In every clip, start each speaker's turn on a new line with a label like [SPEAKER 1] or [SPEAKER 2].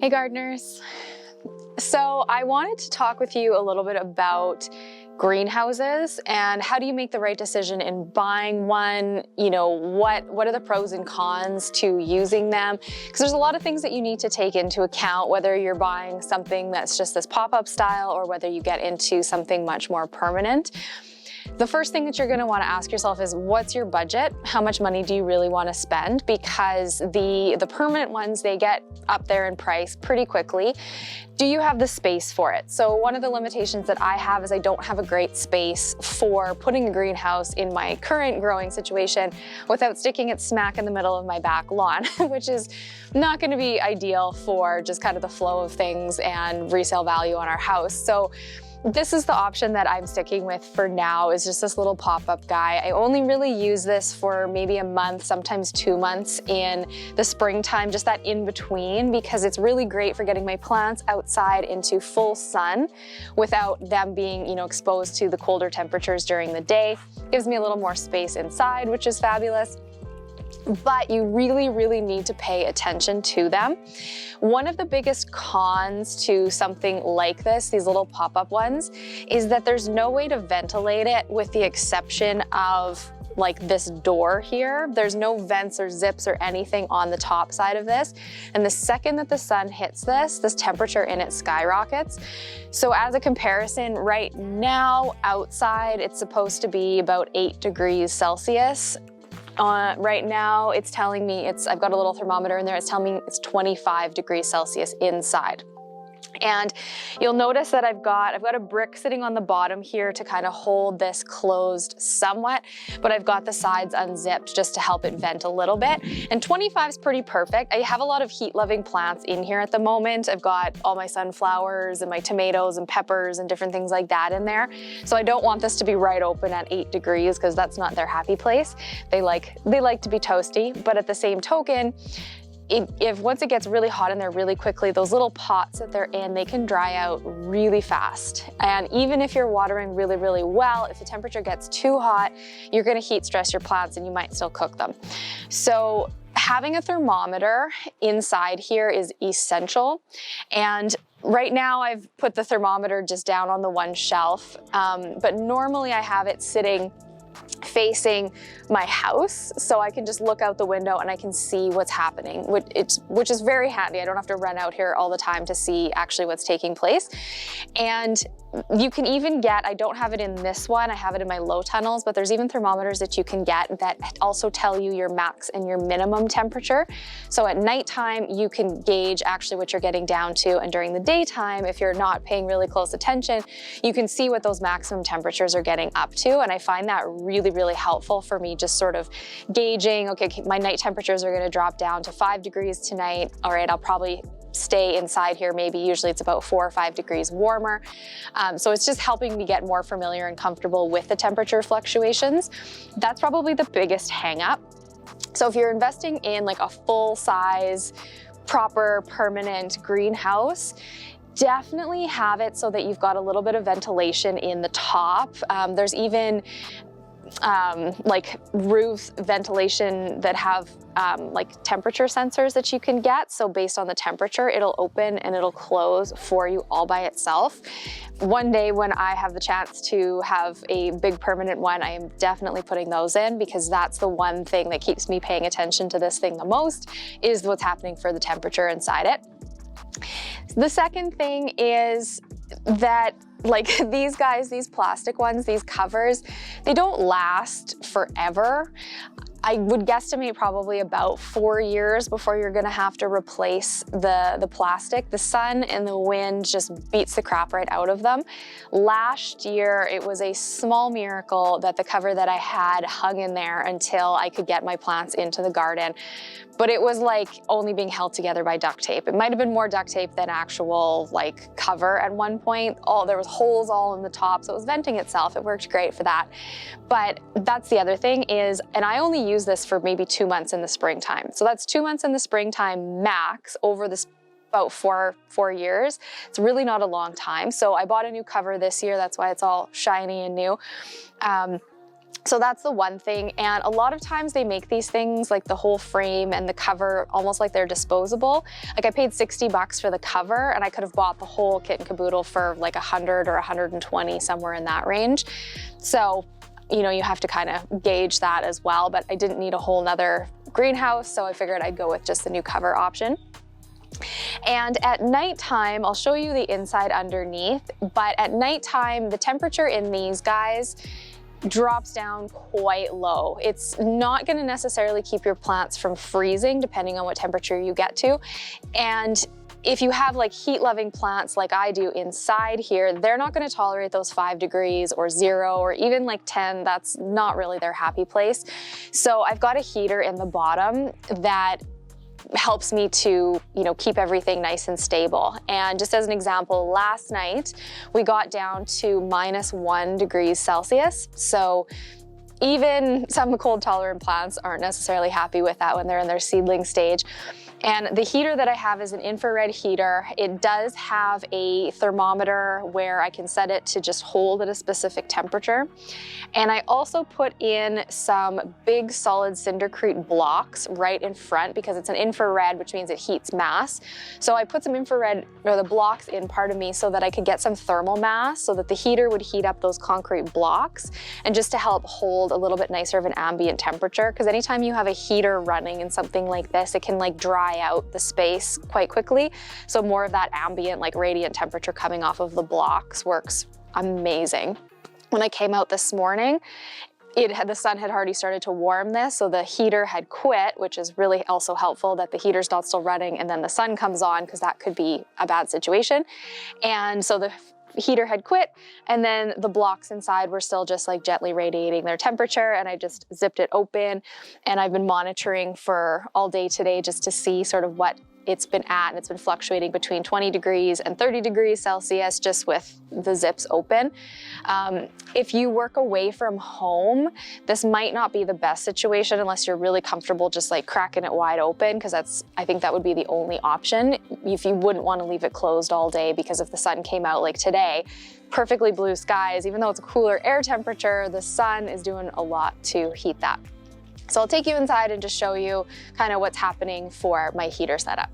[SPEAKER 1] Hey gardeners. So I wanted to talk with you a little bit about greenhouses and how do you make the right decision in buying one? You know, what are the pros and cons to using them? Because there's a lot of things that you need to take into account, whether you're buying something that's just this pop-up style or whether you get into something much more permanent. The first thing that you're going to want to ask yourself is, what's your budget? How much money do you really want to spend? Because the permanent ones, they get up there in price pretty quickly. Do you have the space for it? So one of the limitations that I have is I don't have a great space for putting a greenhouse in my current growing situation without sticking it smack in the middle of my back lawn, which is not going to be ideal for just kind of the flow of things and resale value on our house. So this is the option that I'm sticking with for now, is just this little pop-up guy. I only really use this for maybe a month, sometimes 2 months in the springtime, just that in between, because it's really great for getting my plants outside into full sun without them being, exposed to the colder temperatures during the day. Gives me a little more space inside, which is fabulous. But you really, really need to pay attention to them. One of the biggest cons to something like this, these little pop-up ones, is that there's no way to ventilate it with the exception of like this door here. There's no vents or zips or anything on the top side of this. And the second that the sun hits this temperature in it skyrockets. So as a comparison, right now outside, it's supposed to be about 8 degrees Celsius. Right now, it's telling me I've got a little thermometer in there. It's telling me it's 25 degrees Celsius inside. And you'll notice that I've got a brick sitting on the bottom here to kind of hold this closed somewhat, but I've got the sides unzipped just to help it vent a little bit. And 25 is pretty perfect. I have a lot of heat-loving plants in here at the moment. I've got all my sunflowers and my tomatoes and peppers and different things like that in there. So I don't want this to be right open at 8 degrees because that's not their happy place. They like to be toasty, but at the same token, if once it gets really hot in there really quickly, those little pots that they're in, they can dry out really fast. And even if you're watering really, really well, if the temperature gets too hot, you're gonna heat stress your plants and you might still cook them. So having a thermometer inside here is essential. And right now I've put the thermometer just down on the one shelf, but normally I have it sitting facing my house, so I can just look out the window and I can see what's happening, which is very handy. I don't have to run out here all the time to see actually what's taking place. And you can even get, I don't have it in this one, I have it in my low tunnels, but there's even thermometers that you can get that also tell you your max and your minimum temperature. So at nighttime, you can gauge actually what you're getting down to, and during the daytime, if you're not paying really close attention, you can see what those maximum temperatures are getting up to. And I find that really, really helpful for me, just sort of gauging, okay, my night temperatures are gonna drop down to 5 degrees tonight. All right, I'll probably stay inside here. Maybe usually it's about 4 or 5 degrees warmer. So it's just helping me get more familiar and comfortable with the temperature fluctuations. That's probably the biggest hang up. So if you're investing in like a full size, proper, permanent greenhouse, definitely have it so that you've got a little bit of ventilation in the top. There's even like roof ventilation that have like temperature sensors that you can get. So based on the temperature, it'll open and it'll close for you all by itself. One day when I have the chance to have a big permanent one, I am definitely putting those in, because that's the one thing that keeps me paying attention to this thing the most, is what's happening for the temperature inside it. The second thing is that, like, these guys, these plastic ones, these covers, they don't last forever. I would guesstimate probably about 4 years before you're gonna have to replace the plastic. The sun and the wind just beats the crap right out of them. Last year, it was a small miracle that the cover that I had hung in there until I could get my plants into the garden. But it was like only being held together by duct tape. It might have been more duct tape than actual like cover at one point. There was holes all in the top, so it was venting itself. It worked great for that. But that's the other thing is, and I only use this for maybe 2 months in the springtime. So that's 2 months in the springtime max over this about four years. It's really not a long time. So I bought a new cover this year. That's why it's all shiny and new. So that's the one thing. And a lot of times they make these things, like the whole frame and the cover, almost like they're disposable. Like I paid 60 bucks for the cover and I could have bought the whole kit and caboodle for like 100 or 120, somewhere in that range. So, you know, you have to kind of gauge that as well, but I didn't need a whole nother greenhouse, so I figured I'd go with just the new cover option. And at nighttime, I'll show you the inside underneath, but at nighttime, the temperature in these guys drops down quite low. It's not going to necessarily keep your plants from freezing depending on what temperature you get to. And if you have like heat-loving plants like I do inside here, they're not going to tolerate those 5 degrees or 0 or even like 10. That's not really their happy place. So I've got a heater in the bottom that helps me to, you know, keep everything nice and stable. And just as an example, last night we got down to -1 degrees Celsius. So even some cold tolerant plants aren't necessarily happy with that when they're in their seedling stage. And the heater that I have is an infrared heater. It does have a thermometer where I can set it to just hold at a specific temperature. And I also put in some big solid cindercrete blocks right in front because it's an infrared, which means it heats mass. So I put some infrared, or the blocks in, pardon me, so that I could get some thermal mass so that the heater would heat up those concrete blocks and just to help hold a little bit nicer of an ambient temperature. Because anytime you have a heater running in something like this, it can like dry out the space quite quickly. So more of that ambient, like radiant temperature coming off of the blocks works amazing. When I came out this morning, the sun had already started to warm this, so the heater had quit, which is really also helpful that the heater's not still running and then the sun comes on, because that could be a bad situation. And so the heater had quit, and then the blocks inside were still just like gently radiating their temperature, and I just zipped it open, and I've been monitoring for all day today just to see sort of what it's been at, and it's been fluctuating between 20 degrees and 30 degrees Celsius just with the zips open. If you work away from home, this might not be the best situation unless you're really comfortable just like cracking it wide open, because I think that would be the only option if you wouldn't want to leave it closed all day, because if the sun came out like today, perfectly blue skies, even though it's a cooler air temperature, the sun is doing a lot to heat that. So I'll take you inside and just show you kind of what's happening for my heater setup.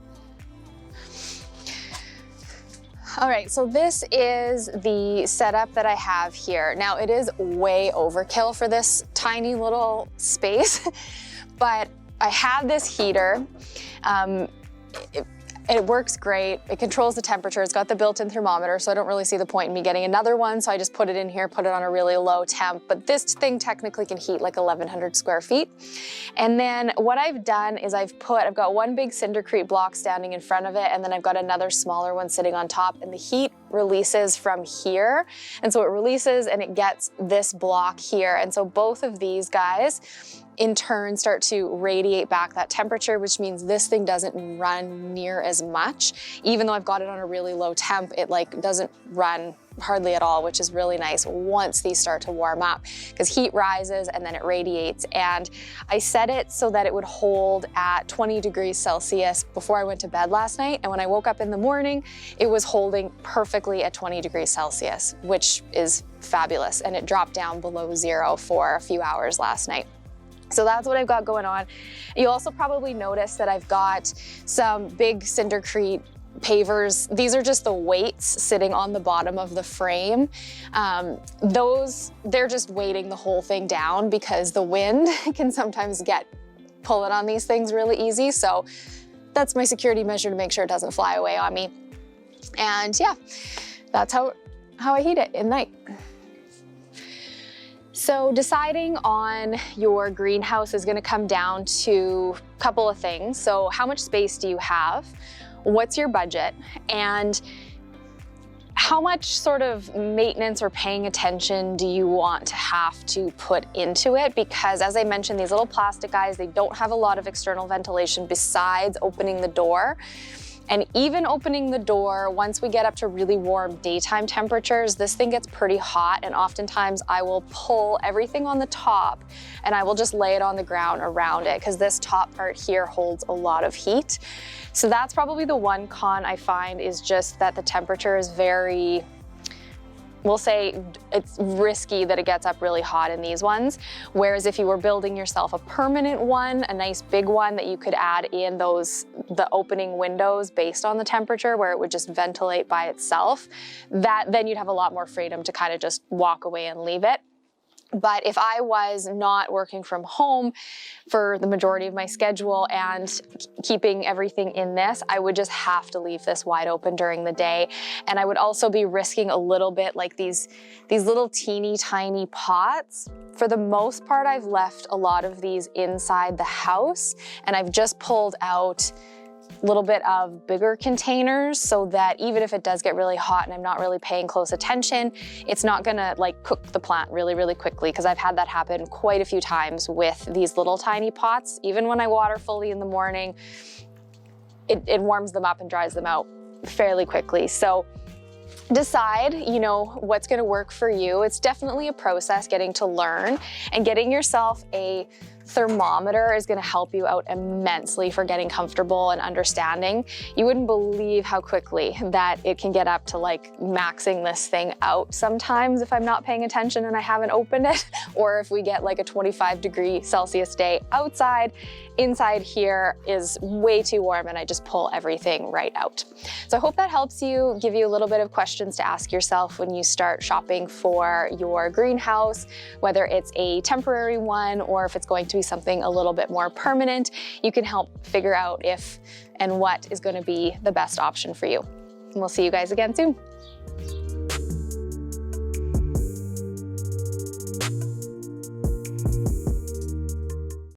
[SPEAKER 1] All right, so this is the setup that I have here. Now it is way overkill for this tiny little space, but I have this heater. It works great. It controls the temperature. It's got the built-in thermometer, so I don't really see the point in me getting another one. So I just put it in here, put it on a really low temp. But this thing technically can heat like 1,100 square feet. And then what I've done is I've got one big cindercrete block standing in front of it, and then I've got another smaller one sitting on top, and the heat releases from here. And so it releases and it gets this block here. And so both of these guys in turn start to radiate back that temperature, which means this thing doesn't run near as much. Even though I've got it on a really low temp, it like doesn't run hardly at all, which is really nice once these start to warm up, because heat rises and then it radiates. And I set it so that it would hold at 20 degrees Celsius before I went to bed last night. And when I woke up in the morning, it was holding perfectly at 20 degrees Celsius, which is fabulous. And it dropped down below 0 for a few hours last night. So that's what I've got going on. You'll also probably notice that I've got some big cindercrete pavers. These are just the weights sitting on the bottom of the frame. They're just weighting the whole thing down because the wind can sometimes pull it on these things really easy. So that's my security measure to make sure it doesn't fly away on me. And yeah, that's how I heat it at night. So deciding on your greenhouse is going to come down to a couple of things. So how much space do you have? What's your budget? And how much sort of maintenance or paying attention do you want to have to put into it? Because as I mentioned, these little plastic guys, they don't have a lot of external ventilation besides opening the door. And even opening the door, once we get up to really warm daytime temperatures, this thing gets pretty hot, and oftentimes I will pull everything on the top and I will just lay it on the ground around it, because this top part here holds a lot of heat. So that's probably the one con I find, is just that the temperature is very we'll say it's risky that it gets up really hot in these ones. Whereas if you were building yourself a permanent one, a nice big one that you could add in the opening windows based on the temperature where it would just ventilate by itself, then you'd have a lot more freedom to kind of just walk away and leave it. But if I was not working from home for the majority of my schedule and keeping everything in this, I would just have to leave this wide open during the day. And I would also be risking a little bit like these little teeny tiny pots. For the most part, I've left a lot of these inside the house, and I've just pulled out a little bit of bigger containers so that even if it does get really hot and I'm not really paying close attention, it's not gonna like cook the plant really, really quickly, because I've had that happen quite a few times with these little tiny pots. Even when I water fully in the morning, it warms them up and dries them out fairly quickly. So decide, what's gonna work for you. It's definitely a process getting to learn, and getting yourself a thermometer is gonna help you out immensely for getting comfortable and understanding. You wouldn't believe how quickly that it can get up to like maxing this thing out sometimes if I'm not paying attention and I haven't opened it, or if we get like a 25°C day outside. Inside here is way too warm and I just pull everything right out. So I hope that helps you, give you a little bit of questions to ask yourself when you start shopping for your greenhouse, whether it's a temporary one or if it's going to be something a little bit more permanent. You can help figure out if and what is going to be the best option for you. And we'll see you guys again soon.